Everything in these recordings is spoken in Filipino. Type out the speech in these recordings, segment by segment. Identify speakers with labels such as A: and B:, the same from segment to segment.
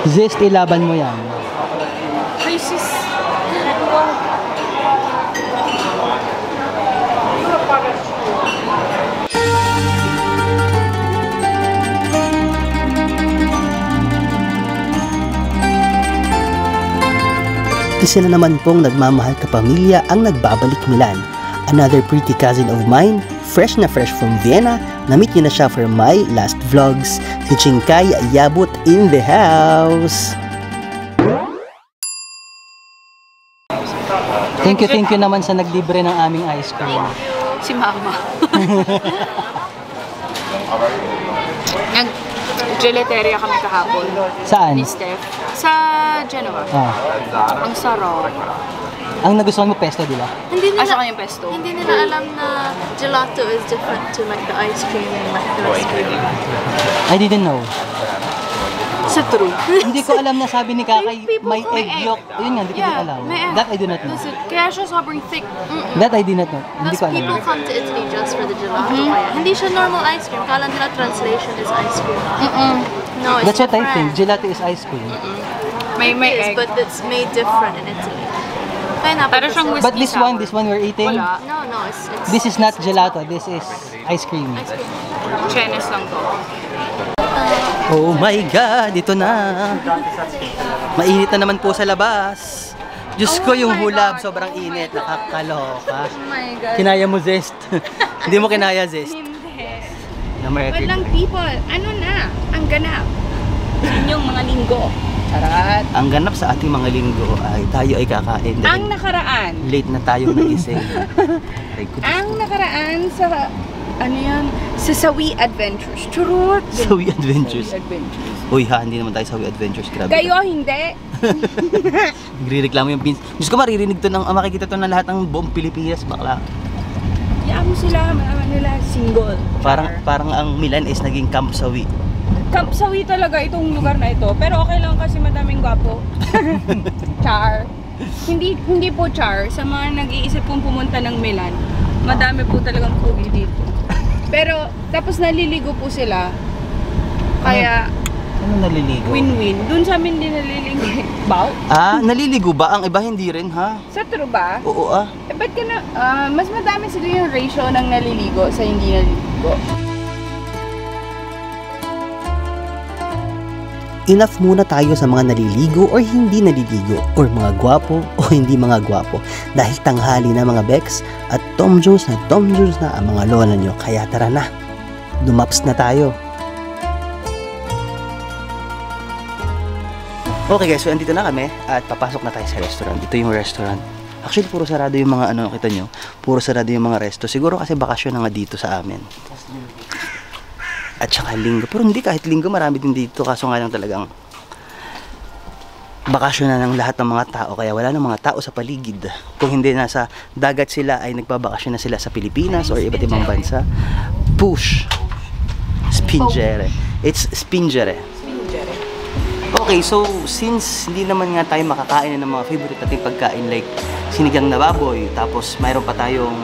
A: Zest, ilaban mo yan.
B: Ay, sis.
A: Isa na naman pong nagmamahal kapamilya ang nagbabalik Milan. Another pretty cousin of mine, fresh na fresh from Vienna, na-meet niyo na siya for my last vlogs. Si Chinkay Yabut in the house! Thank you naman sa naglibre ng aming ice cream.
B: Si Mama. Nag-gelateria kami kahapon.
A: Saan?
B: Ni Steph. Sa Genoa. Ang sarap.
A: Ang nagustuhan mo pesto, di ba?
C: Hindi nila,
B: Asa kayong pesto?
C: hindi nila alam na gelato is different to like the ice cream and like the restaurant.
A: I didn't know.
B: Sa true.
A: Hindi ko alam na sabi ni Kakay may egg yolk. Yun nga, hindi ko din alam.
B: may egg.
A: That I do not know.
B: Kaya siya sobrang thick.
A: That I did not know. Hindi
C: Because
A: ko alam.
C: people come to Italy just for the gelato. Kaya hindi siya normal ice cream. Kala nila translation is ice cream. No, it's
A: That's what I think.
C: different.
A: Gelato is ice cream.
B: May
C: It is,
B: egg.
C: but it's made different in Italy. Pineapple.
B: Pero siyang
C: basil.
A: But this one we're eating,
B: Wala.
C: No, it's
A: this is not gelato. This is ice cream.
C: ice cream.
B: Chenes lang to.
A: Oh my God! Ito na! Mainit na naman po sa labas. Diyos ko, yung hulab, sobrang init. Nakakaloka.
B: Oh my God.
A: Kinaya mo, Zest. Hindi mo kinaya, Zest.
B: Hindi.
A: American.
B: Walang people. Ano na? Ang ganap. Inyong mga linggo. Charat.
A: Ang ganap sa ating mga linggo ay tayo ay kakain.
B: Ang nakaraan.
A: Late na tayong nagising. Ay,
B: Ang nakaraan sa ano yan? Sa Sawi Adventures. Churot.
A: Sawi Adventures.
B: Sawi Adventures.
A: Uy ha, hindi naman tayo Sawi Adventures. Grabe.
B: Kayo hindi.
A: Nagre-reklamo yung pins. Diyos ko, maririnig to ng, makikita to ng lahat ng buong Pilipinas, bakla.
B: Yaan mo sila, malaman nila single.
A: Parang ang Milan is naging Camp Sawi.
B: Camp Sawi talaga itong lugar na ito. Pero okay lang kasi madaming gwapo. Char. Hindi po char. Sa mga nag-iisip pong pumunta ng Milan, madami po talagang kugi dito. Pero tapos naliligo po sila. Kaya
A: Ano naliligo?
B: win-win. Doon sa amin din naliligo. Bow?
A: Naliligo ba? Ang iba hindi rin, ha?
B: Sa true ba?
A: Oo,
B: Eh, ba't ka na, mas madami sila yung ratio ng naliligo sa hindi naliligo.
A: Enough muna tayo sa mga naliligo or hindi naliligo or mga gwapo o hindi mga gwapo dahil tanghali na mga Bex at Tom Jones na ang mga lola nyo. Kaya tara na, dumaps na tayo. Okay guys, so andito na kami at papasok na tayo sa restaurant. Ito yung restaurant. Actually, puro sarado yung mga ano, kita nyo? Puro sarado yung mga resto. Siguro kasi bakasyon na nga dito sa amin. At saka linggo. Pero hindi, kahit linggo marami din dito. Kaso nga lang talagang bakasyon na ng lahat ng mga tao. Kaya wala ng mga tao sa paligid. Kung hindi nasa dagat sila ay nagbabakasyon na sila sa Pilipinas or iba't ibang bansa. Push. Spingere. It's spingere. Okay, so since hindi naman nga tayo makakain ng mga favorite nating pagkain like sinigang na baboy, tapos mayroon pa tayong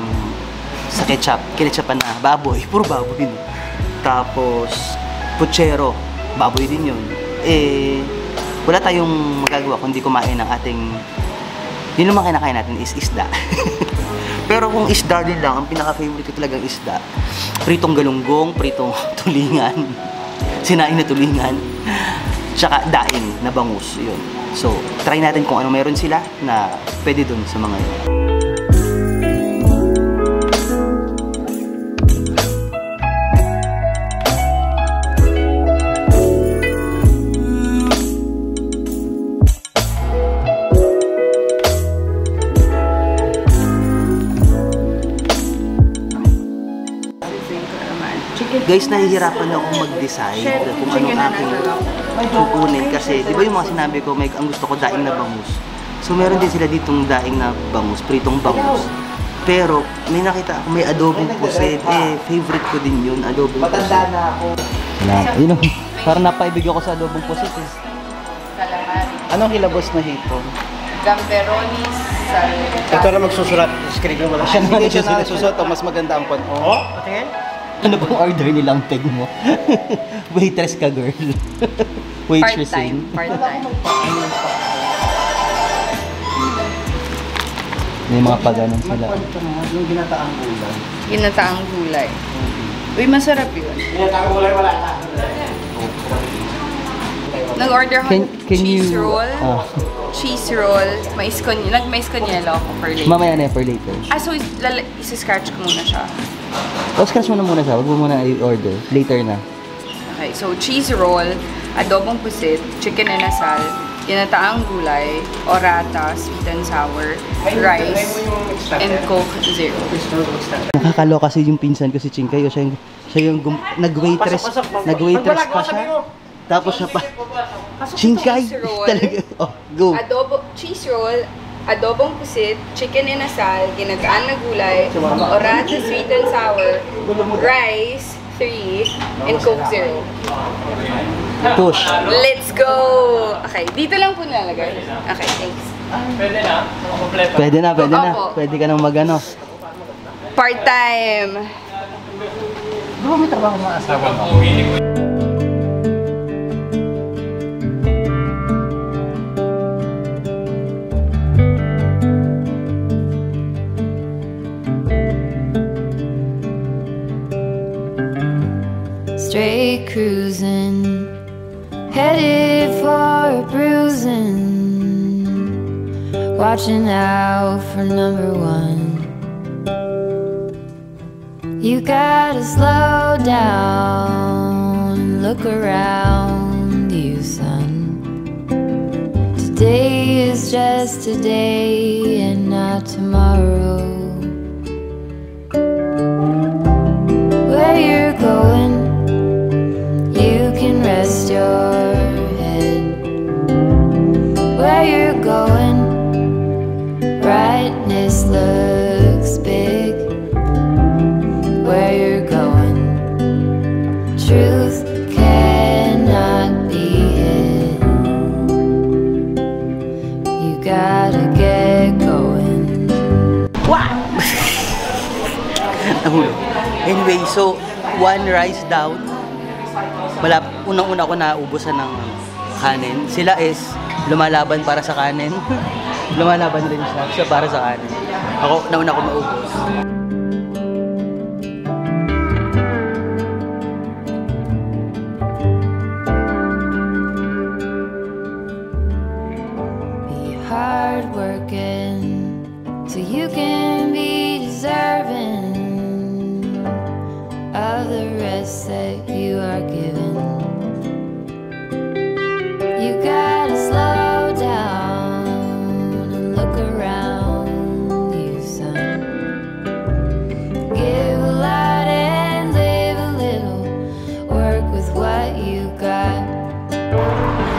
A: sa ketchup, kinetchupan na baboy, puro baboy. Tapos puchero, baboy din yun. Eh, wala tayong magagawa kundi kumain ng ating, yun naman kinakain natin is isda. Pero kung isda din lang, ang pinaka-favorite ko talagang isda, pritong galunggong, pritong tulingan, sinain na tulingan, tsaka daing na bangus, yun. So, try natin kung ano meron sila na pwede dun sa mga yun. Guys, nahihirapan ako mag-decide kung anong aking kukunin kasi di ba yung mga sinabi ko, ang gusto ko daing na bangus. So meron din sila ditong daing na bangus, pritong bangus. Pero may nakita ako, may adobong pusit. Favorite ko din yun, adobong pusit. Matanda na ako. Yun, parang napaibig ako sa adobong pusit.
B: Calamari.
A: Anong hilabos na hipon?
B: Gamberonis.
D: Ito na magsusulat. Screen mo lang.
A: Siya naman
D: nagsusulat. Mas maganda ang pon. Oo?
A: Patingin? Ano bang order nilang peg mo? Waitress ka, girl. Waitressing.
B: Part-time.
A: May mga paganon sila.
D: Yung ginataang gulay.
B: Ginataang gulay. Uy, masarap yun.
D: Ginataang gulay wala na.
B: Nag-order ako ng
A: Can
B: cheese
A: you...
B: roll. Cheese roll. Nag-mais konyelo ako for later.
A: Mamaya na for later.
B: So isa-scratch ko muna siya.
A: O, scratch mo na muna siya. Huwag mo muna i-order. Later na.
B: Okay, so cheese roll, adobong pusit, chicken inasal, ginataang gulay, orata, sweet and sour, rice, and Coke Zero.
A: Nakakaloka kasi yung pinsan ko si Chinkay. O siya yung nag-waitress pa siya. Tapos siya pa. Chinkay!
B: Cheese roll.
A: Talaga. Oh, go.
B: Cheese roll, adobong pusit, chicken inasal, ginataan na gulay, orata, sweet and sour, rice, 3, and Coke Zero.
A: Push.
B: Let's go! Okay, dito lang po nalagay. Okay, thanks.
A: Pwede na.
B: Opo.
A: Pwede ka nang magano.
B: Part-time!
D: Baka may trabaho mga asawa mo.
E: Straight cruising, headed for a bruising, watching out for number one. You gotta slow down, look around you, son. Today is just today and not tomorrow. Where you're going, you can rest your head. Where you're going, brightness looks big. Where you're going, truth cannot be hid. You gotta get going.
A: Nahulog. Anyway, so, one rice down. Unang-una ko naubusan ng kanin. Sila is lumalaban para sa kanin. Lumalaban rin siya para sa kanin. Ako, nauna ko maubos.
E: Be hard working so you can be deserving of the rest that you are given. You gotta slow down and look around you, son. Give a lot and live a little. Work with what you got.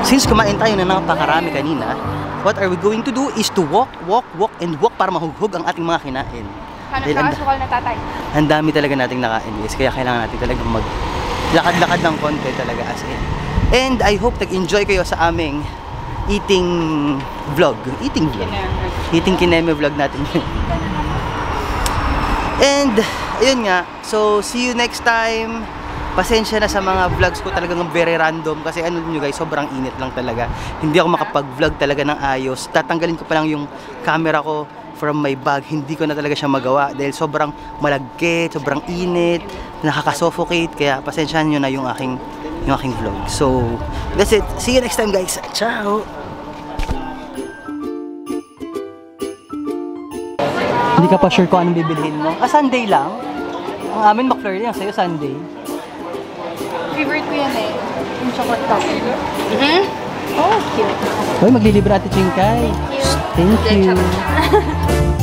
A: Since kumain tayo na napakarami kanina, what are we going to do is to walk and walk para mahughog ang ating mga kinain. Dahil
B: Nakakasukal na tatay.
A: ang dami talaga nating nakain guys, kaya kailangan natin talaga maglakad-lakad ng konti talaga as in. And I hope nag-enjoy kayo sa aming eating kineme vlog natin. And ayun nga, so see you next time. Pasensya na sa mga vlogs ko, talagang very random kasi ano nyo guys, sobrang init lang talaga. Hindi ako makapag-vlog talaga ng ayos. Tatanggalin ko pa lang yung camera ko from my bag. Hindi ko na talaga siya magawa dahil sobrang malagkit, sobrang init, nakaka-suffocate. Kaya pasensyahan nyo na yung aking vlog. So, that's it. See you next time guys. Ciao! Hindi ka pa sure kung anong bibilihin mo? Sunday lang? Ang amin McFlurry, ang sa'yo Sunday.
B: Favorite ko yan eh. Yung chocolate coffee. Oh, cute.
A: Hoy, maglilibre Ate Chinkay.
B: Thank you.
A: Thank you.